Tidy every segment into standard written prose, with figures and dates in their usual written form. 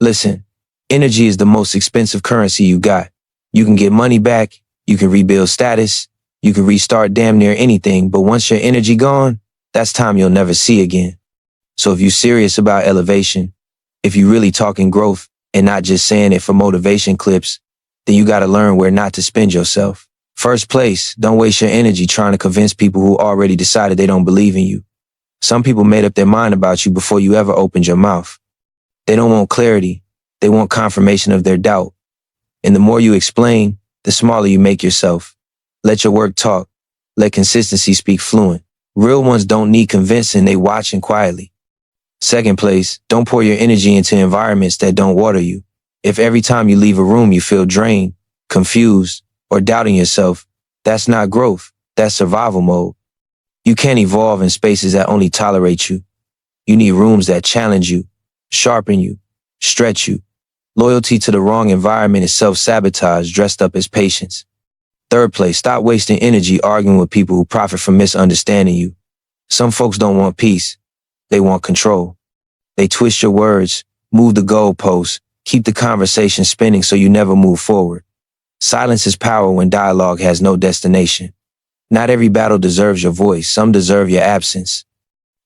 Listen, energy is the most expensive currency you got. You can get money back, you can rebuild status, you can restart damn near anything, but once your energy gone, that's time you'll never see again. So if you're serious about elevation, if you're really talking growth and not just saying it for motivation clips, then you gotta learn where not to spend yourself. First place, don't waste your energy trying to convince people who already decided they don't believe in you. Some people made up their mind about you before you ever opened your mouth. They don't want clarity. They want confirmation of their doubt. And the more you explain, the smaller you make yourself. Let your work talk. Let consistency speak fluent. Real ones don't need convincing, they watching quietly. Second place, don't pour your energy into environments that don't water you. If every time you leave a room you feel drained, confused, or doubting yourself, that's not growth, that's survival mode. You can't evolve in spaces that only tolerate you. You need rooms that challenge you, sharpen you, stretch you. Loyalty to the wrong environment is self-sabotage dressed up as patience. Third place, stop wasting energy arguing with people who profit from misunderstanding you. Some folks don't want peace. They want control. They twist your words, move the goalposts, keep the conversation spinning so you never move forward. Silence is power when dialogue has no destination. Not every battle deserves your voice. Some deserve your absence.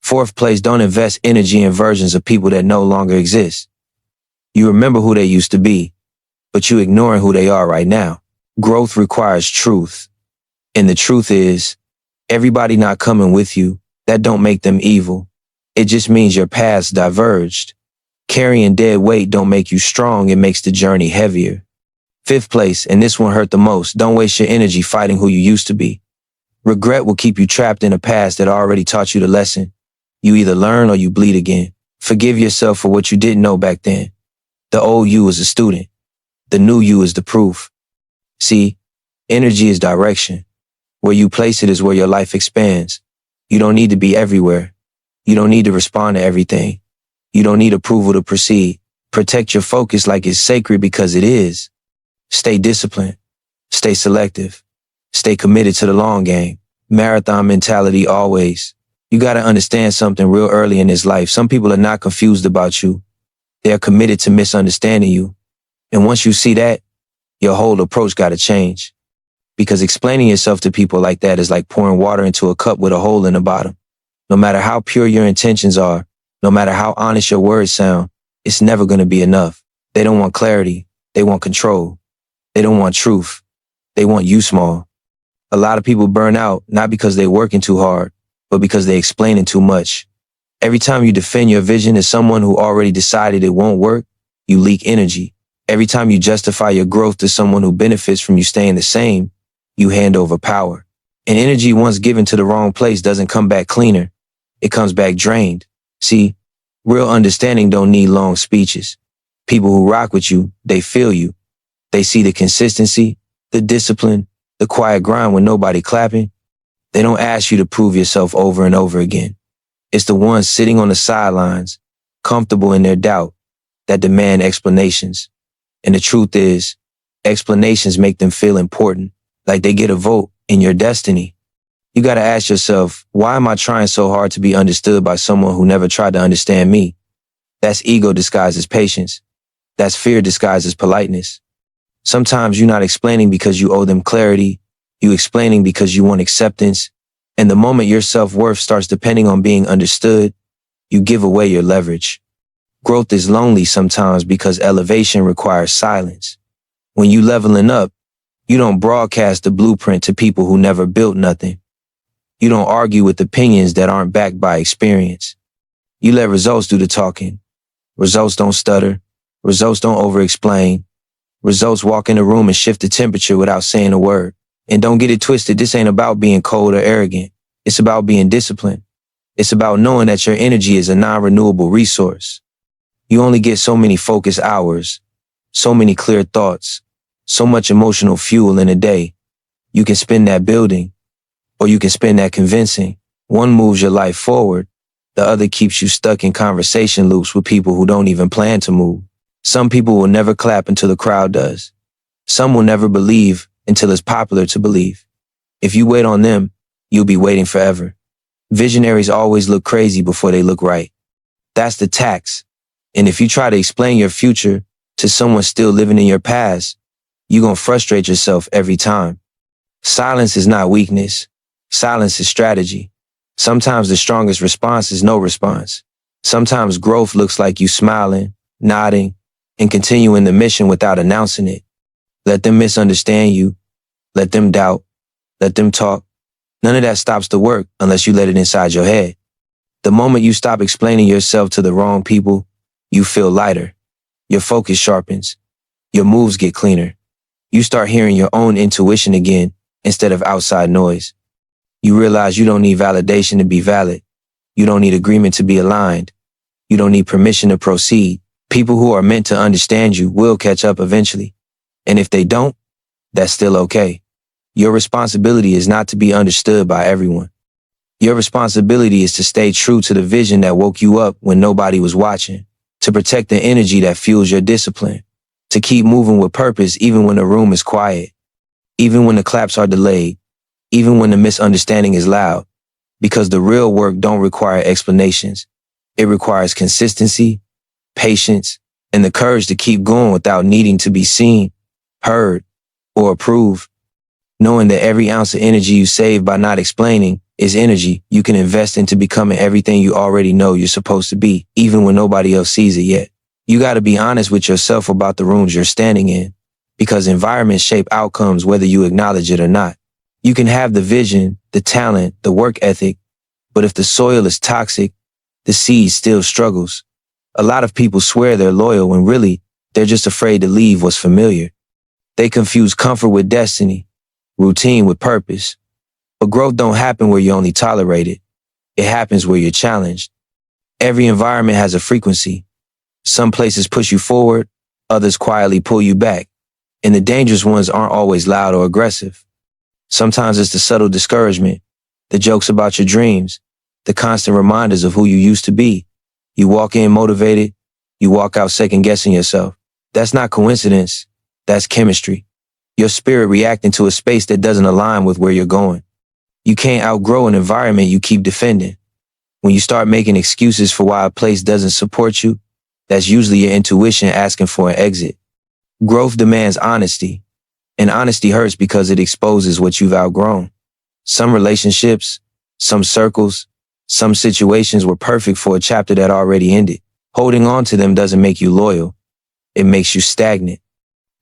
Fourth place, don't invest energy in versions of people that no longer exist. You remember who they used to be, but you ignoring who they are right now. Growth requires truth. And the truth is, everybody not coming with you, that don't make them evil. It just means your paths diverged. Carrying dead weight don't make you strong, it makes the journey heavier. Fifth place, and this one hurt the most, don't waste your energy fighting who you used to be. Regret will keep you trapped in a past that already taught you the lesson. You either learn or you bleed again. Forgive yourself for what you didn't know back then. The old you is a student. The new you is the proof. See, energy is direction. Where you place it is where your life expands. You don't need to be everywhere. You don't need to respond to everything. You don't need approval to proceed. Protect your focus like it's sacred because it is. Stay disciplined. Stay selective. Stay committed to the long game. Marathon mentality always. You gotta understand something real early in this life. Some people are not confused about you. They are committed to misunderstanding you. And once you see that, your whole approach gotta change. Because explaining yourself to people like that is like pouring water into a cup with a hole in the bottom. No matter how pure your intentions are, no matter how honest your words sound, it's never gonna be enough. They don't want clarity. They want control. They don't want truth. They want you small. A lot of people burn out, not because they're working too hard, but because they're explaining too much. Every time you defend your vision as someone who already decided it won't work, you leak energy. Every time you justify your growth to someone who benefits from you staying the same, you hand over power. And energy once given to the wrong place doesn't come back cleaner. It comes back drained. See, real understanding don't need long speeches. People who rock with you, they feel you. They see the consistency, the discipline, the quiet grind when nobody clapping. They don't ask you to prove yourself over and over again. It's the ones sitting on the sidelines, comfortable in their doubt, that demand explanations. And the truth is, explanations make them feel important, like they get a vote in your destiny. You gotta ask yourself, why am I trying so hard to be understood by someone who never tried to understand me? That's ego disguised as patience. That's fear disguised as politeness. Sometimes you're not explaining because you owe them clarity. You explaining because you want acceptance. And the moment your self-worth starts depending on being understood, you give away your leverage. Growth is lonely sometimes because elevation requires silence. When you leveling up, you don't broadcast the blueprint to people who never built nothing. You don't argue with opinions that aren't backed by experience. You let results do the talking. Results don't stutter. Results don't over-explain. Results walk in the room and shift the temperature without saying a word. And don't get it twisted, this ain't about being cold or arrogant. It's about being disciplined. It's about knowing that your energy is a non-renewable resource. You only get so many focused hours, so many clear thoughts, so much emotional fuel in a day. You can spend that building, or you can spend that convincing. One moves your life forward, the other keeps you stuck in conversation loops with people who don't even plan to move. Some people will never clap until the crowd does. Some will never believe until it's popular to believe. If you wait on them, you'll be waiting forever. Visionaries always look crazy before they look right. That's the tax. And if you try to explain your future to someone still living in your past, you're going to frustrate yourself every time. Silence is not weakness. Silence is strategy. Sometimes the strongest response is no response. Sometimes growth looks like you smiling, nodding, and continuing the mission without announcing it. Let them misunderstand you. Let them doubt. Let them talk. None of that stops the work unless you let it inside your head. The moment you stop explaining yourself to the wrong people, you feel lighter. Your focus sharpens. Your moves get cleaner. You start hearing your own intuition again instead of outside noise. You realize you don't need validation to be valid. You don't need agreement to be aligned. You don't need permission to proceed. People who are meant to understand you will catch up eventually. And if they don't, that's still okay. Your responsibility is not to be understood by everyone. Your responsibility is to stay true to the vision that woke you up when nobody was watching, to protect the energy that fuels your discipline, to keep moving with purpose even when the room is quiet, even when the claps are delayed, even when the misunderstanding is loud, because the real work don't require explanations. It requires consistency, patience, and the courage to keep going without needing to be seen, heard, or approved. Knowing that every ounce of energy you save by not explaining is energy you can invest into becoming everything you already know you're supposed to be, even when nobody else sees it yet. You got to be honest with yourself about the rooms you're standing in, because environments shape outcomes whether you acknowledge it or not. You can have the vision, the talent, the work ethic, but if the soil is toxic, the seed still struggles. A lot of people swear they're loyal when really they're just afraid to leave what's familiar. They confuse comfort with destiny, routine with purpose. But growth don't happen where you only tolerate it. It happens where you're challenged. Every environment has a frequency. Some places push you forward, others quietly pull you back. And the dangerous ones aren't always loud or aggressive. Sometimes it's the subtle discouragement, the jokes about your dreams, the constant reminders of who you used to be. You walk in motivated, you walk out second guessing yourself. That's not coincidence, that's chemistry. Your spirit reacting to a space that doesn't align with where you're going. You can't outgrow an environment you keep defending. When you start making excuses for why a place doesn't support you, that's usually your intuition asking for an exit. Growth demands honesty, and honesty hurts because it exposes what you've outgrown. Some relationships, some circles, some situations were perfect for a chapter that already ended. Holding on to them doesn't make you loyal. It makes you stagnant.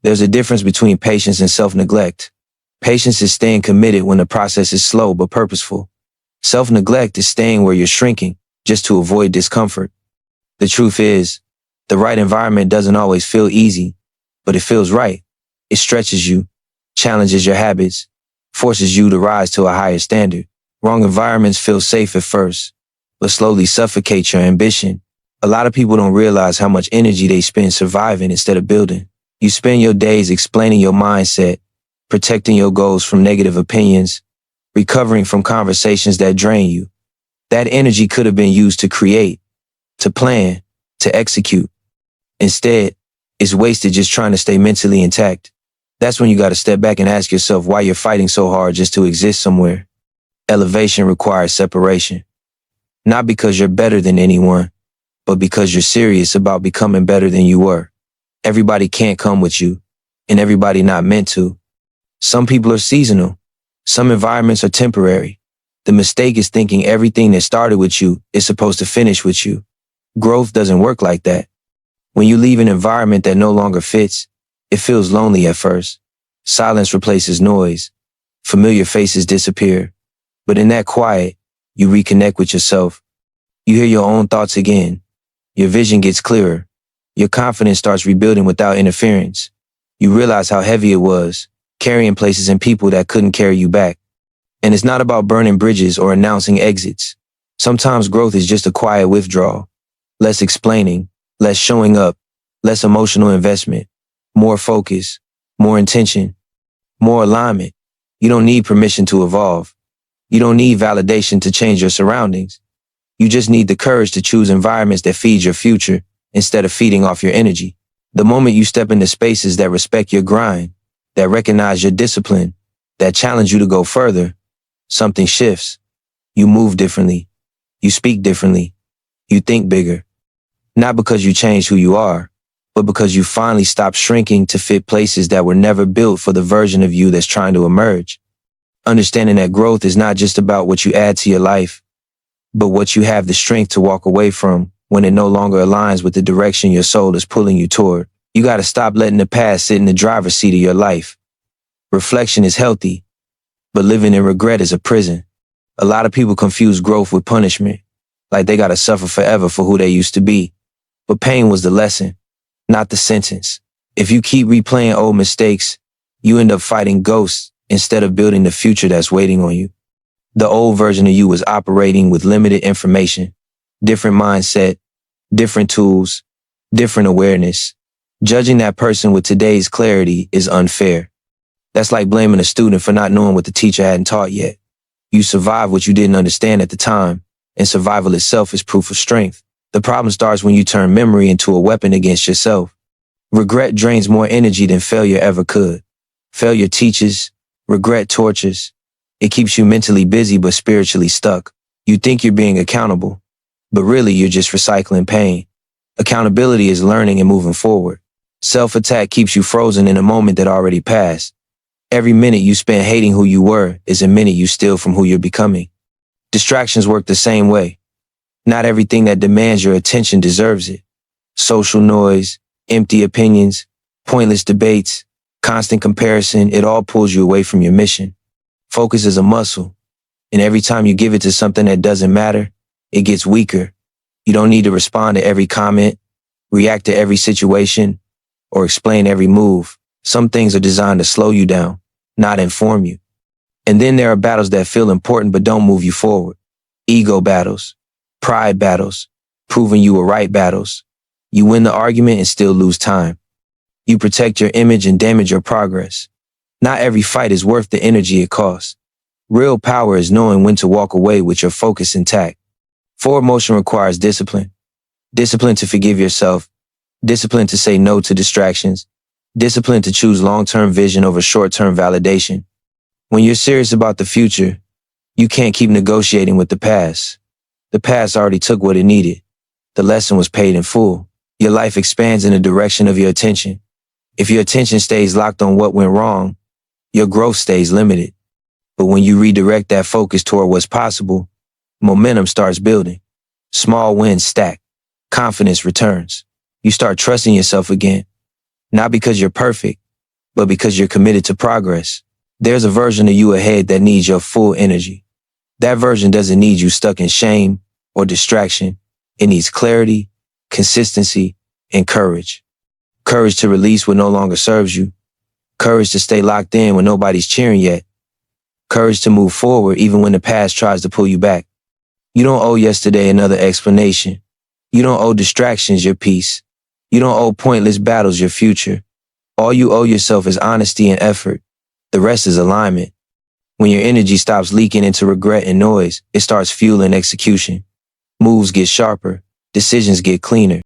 There's a difference between patience and self-neglect. Patience is staying committed when the process is slow but purposeful. Self-neglect is staying where you're shrinking just to avoid discomfort. The truth is, the right environment doesn't always feel easy, but it feels right. It stretches you, challenges your habits, forces you to rise to a higher standard. Wrong environments feel safe at first, but slowly suffocate your ambition. A lot of people don't realize how much energy they spend surviving instead of building. You spend your days explaining your mindset, protecting your goals from negative opinions, recovering from conversations that drain you. That energy could have been used to create, to plan, to execute. Instead, it's wasted just trying to stay mentally intact. That's when you got to step back and ask yourself why you're fighting so hard just to exist somewhere. Elevation requires separation. Not because you're better than anyone, but because you're serious about becoming better than you were. Everybody can't come with you, and everybody not meant to. Some people are seasonal. Some environments are temporary. The mistake is thinking everything that started with you is supposed to finish with you. Growth doesn't work like that. When you leave an environment that no longer fits, it feels lonely at first. Silence replaces noise. Familiar faces disappear. But in that quiet, you reconnect with yourself. You hear your own thoughts again. Your vision gets clearer. Your confidence starts rebuilding without interference. You realize how heavy it was, carrying places and people that couldn't carry you back. And it's not about burning bridges or announcing exits. Sometimes growth is just a quiet withdrawal. Less explaining, less showing up, less emotional investment, more focus, more intention, more alignment. You don't need permission to evolve. You don't need validation to change your surroundings. You just need the courage to choose environments that feed your future instead of feeding off your energy. The moment you step into spaces that respect your grind, that recognize your discipline, that challenge you to go further, something shifts. You move differently. You speak differently. You think bigger. Not because you changed who you are, but because you finally stopped shrinking to fit places that were never built for the version of you that's trying to emerge. Understanding that growth is not just about what you add to your life, but what you have the strength to walk away from when it no longer aligns with the direction your soul is pulling you toward. You got to stop letting the past sit in the driver's seat of your life. Reflection is healthy, but living in regret is a prison. A lot of people confuse growth with punishment, like they got to suffer forever for who they used to be. But pain was the lesson, not the sentence. If you keep replaying old mistakes, you end up fighting ghosts instead of building the future that's waiting on you. The old version of you was operating with limited information, different mindset, different tools, different awareness. Judging that person with today's clarity is unfair. That's like blaming a student for not knowing what the teacher hadn't taught yet. You survived what you didn't understand at the time, and survival itself is proof of strength. The problem starts when you turn memory into a weapon against yourself. Regret drains more energy than failure ever could. Failure teaches, regret tortures. It keeps you mentally busy but spiritually stuck. You think you're being accountable, but really you're just recycling pain. Accountability is learning and moving forward. Self-attack keeps you frozen in a moment that already passed. Every minute you spend hating who you were is a minute you steal from who you're becoming. Distractions work the same way. Not everything that demands your attention deserves it. Social noise, empty opinions, pointless debates, constant comparison, it all pulls you away from your mission. Focus is a muscle, and every time you give it to something that doesn't matter, it gets weaker. You don't need to respond to every comment, react to every situation, or explain every move. Some things are designed to slow you down, not inform you. And then there are battles that feel important but don't move you forward. Ego battles, pride battles, proving you were right battles. You win the argument and still lose time. You protect your image and damage your progress. Not every fight is worth the energy it costs. Real power is knowing when to walk away with your focus intact. Forward motion requires discipline. Discipline to forgive yourself. Discipline to say no to distractions. Discipline to choose long-term vision over short-term validation. When you're serious about the future, you can't keep negotiating with the past. The past already took what it needed. The lesson was paid in full. Your life expands in the direction of your attention. If your attention stays locked on what went wrong, your growth stays limited. But when you redirect that focus toward what's possible, momentum starts building. Small wins stack. Confidence returns. You start trusting yourself again. Not because you're perfect, but because you're committed to progress. There's a version of you ahead that needs your full energy. That version doesn't need you stuck in shame or distraction. It needs clarity, consistency, and courage. Courage to release what no longer serves you. Courage to stay locked in when nobody's cheering yet. Courage to move forward even when the past tries to pull you back. You don't owe yesterday another explanation. You don't owe distractions your peace. You don't owe pointless battles your future. All you owe yourself is honesty and effort. The rest is alignment. When your energy stops leaking into regret and noise, it starts fueling execution. Moves get sharper. Decisions get cleaner.